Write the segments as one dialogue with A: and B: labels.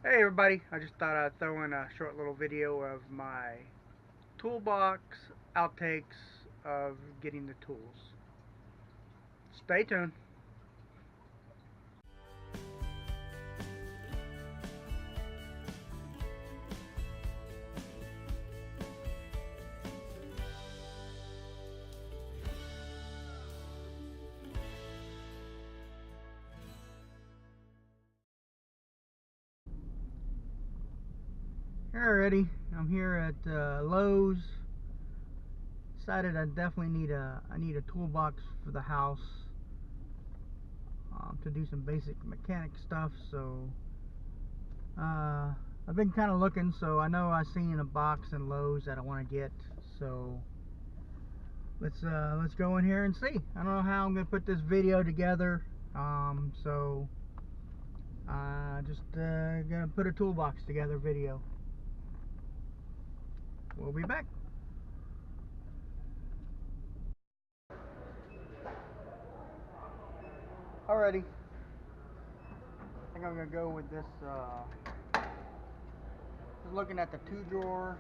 A: Hey everybody, I just thought I'd throw in a short little video of my toolbox outtakes of getting the tools. Stay tuned. Alrighty, I'm here at Lowe's. Decided I definitely need a toolbox for the house to do some basic mechanic stuff. So I've been kind of looking. So I know I seen a box in Lowe's that I want to get. So let's go in here and see. I don't know how I'm gonna put this video together. So just gonna put a toolbox together video. We'll be back. Alrighty. I think I'm gonna go with this. Just looking at the 2-drawer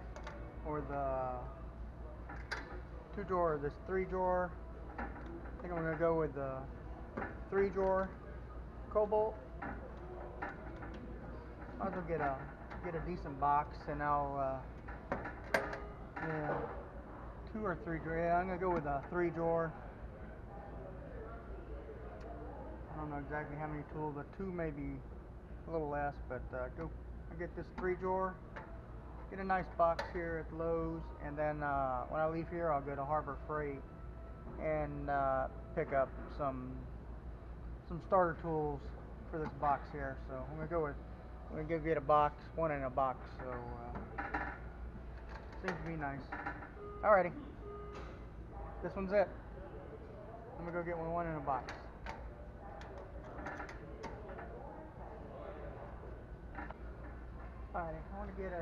A: or the 2-drawer or this 3-drawer. I think I'm gonna go with the 3-drawer Cobalt. Might as well get a decent box, and I'll yeah, 2 or 3 drawer. Yeah, I'm gonna go with a 3-drawer. I don't know exactly how many tools, but 2 maybe a little less, but I get this 3-drawer. Get a nice box here at Lowe's, and then when I leave here, I'll go to Harbor Freight and pick up some starter tools for this box here. So I'm gonna get a box, one in a box. So seems to be nice. Alrighty, this one's it. I'm gonna go get one in a box. Alrighty, I want to get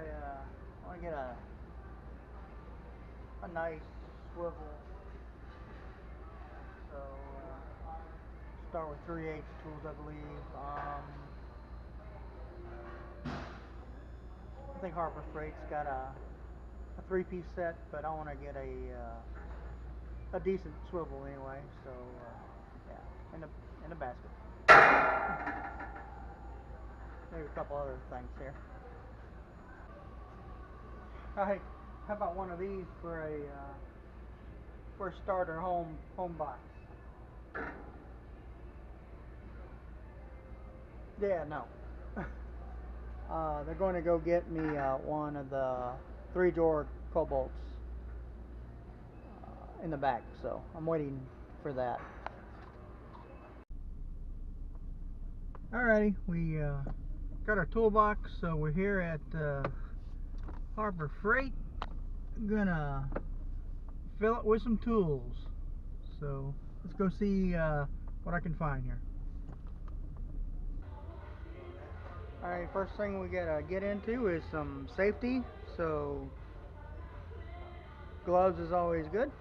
A: a nice swivel. So start with 3/8 tools, I believe. I think Harbor Freight's got a 3-piece set, but I want to get a decent swivel anyway. So yeah, in a basket. Maybe a couple other things here. Alright, how about one of these for a starter home box? Yeah, no. They're going to go get me one of the 3-drawer Cobalts in the back, so I'm waiting for that. Alrighty, we got our toolbox, so we're here at Harbor Freight. I'm gonna fill it with some tools. So let's go see what I can find here. Alright, first thing we gotta get into is some safety. So gloves is always good.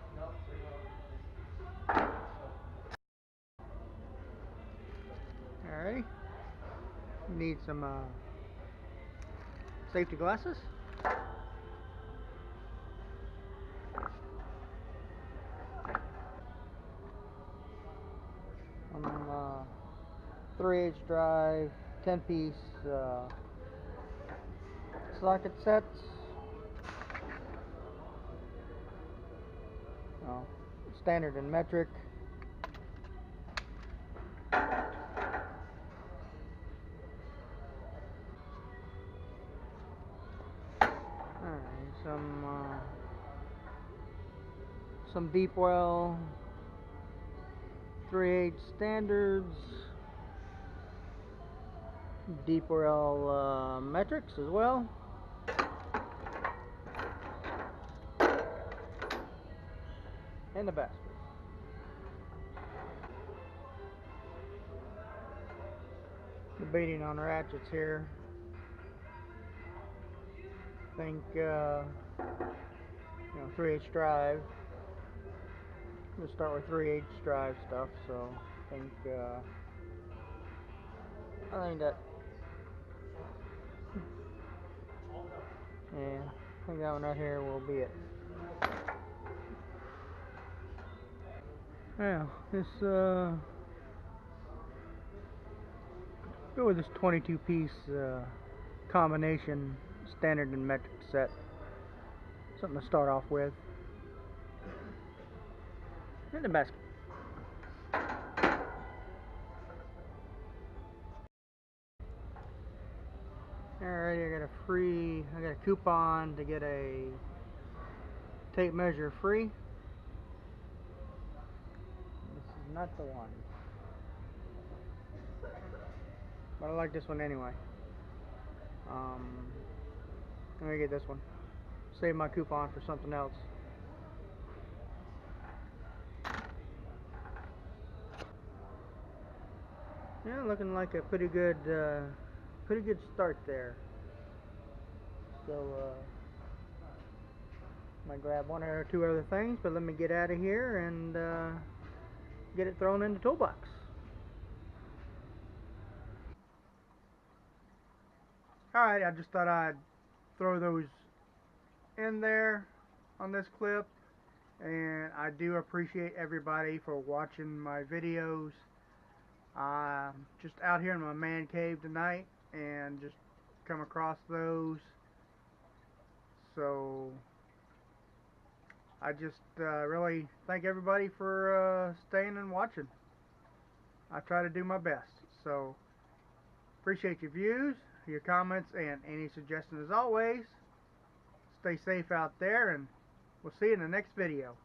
A: Alrighty, need some safety glasses. Some 3/8 drive, 10-piece socket sets. Oh, standard and metric. Alright, some deep well 3/8 standards, deep well metrics as well. In the basket. Debating on ratchets here. Think 3/8 drive. I'm gonna start with 3/8 drive stuff. So I think that Yeah, I think that one right here will be it. Now, this, go with this 22 piece combination, standard and metric set. Something to start off with. In the basket. Alrighty, I got a coupon to get a tape measure free. This is not the one. But I like this one anyway. Let me get this one. Save my coupon for something else. Yeah, looking like a pretty good start there. So, might grab one or two other things, but let me get out of here and get it thrown in the toolbox. Alright, I just thought I'd throw those in there on this clip, and I do appreciate everybody for watching my videos. I'm just out here in my man cave tonight and just come across those, so I just really thank everybody for staying and watching. I try to do my best, so appreciate your views, your comments, and any suggestions. As always, stay safe out there, and we'll see you in the next video.